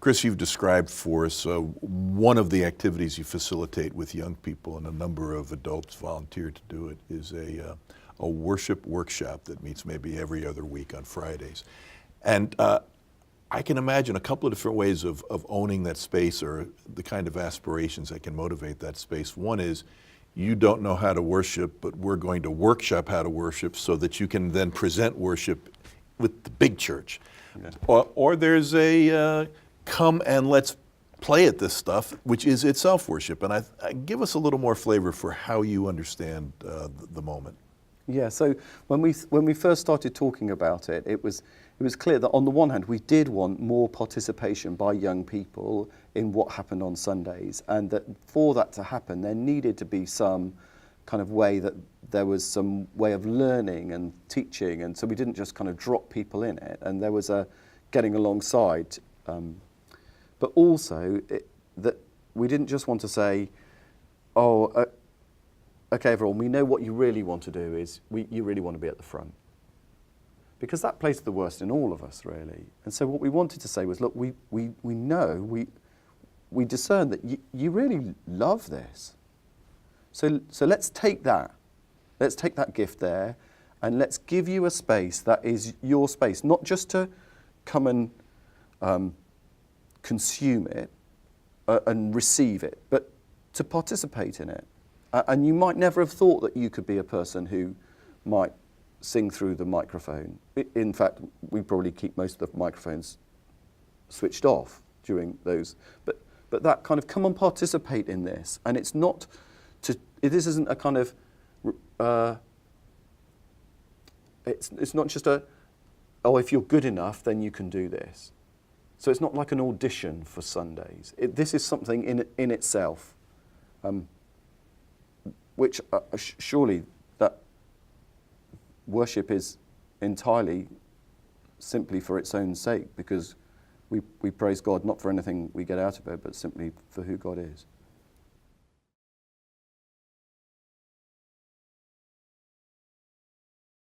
Chris, you've described for us one of the activities you facilitate with young people, and a number of adults volunteer to do it, is a worship workshop that meets maybe every other week on Fridays. And I can imagine a couple of different ways of owning that space, or the kind of aspirations that can motivate that space. One is, you don't know how to worship, but we're going to workshop how to worship so that you can then present worship with the big church. Yeah. Or there's a come and let's play at this stuff, which is itself worship. And I give us a little more flavor for how you understand the moment. Yeah, so when we first started talking about it, it was clear that on the one hand we did want more participation by young people in what happened on Sundays, and that for that to happen there needed to be some kind of way that there was some way of learning and teaching, and so we didn't just kind of drop people in it, and there was a getting alongside. But also that we didn't just want to say, okay, everyone, we know what you really want to do is you really want to be at the front. Because that plays the worst in all of us, really. And so what we wanted to say was, look, we know, we discern that you really love this. So let's take that. Let's take that gift there, and let's give you a space that is your space, not just to come and consume it and receive it, but to participate in it. And you might never have thought that you could be a person who might sing through the microphone. In fact, we probably keep most of the microphones switched off during those. But that kind of come and participate in this. And it's not this isn't a kind of it's not just if you're good enough then you can do this. So it's not like an audition for Sundays. This is something in itself, which surely that worship is entirely simply for its own sake, because we praise God not for anything we get out of it, but simply for who God is.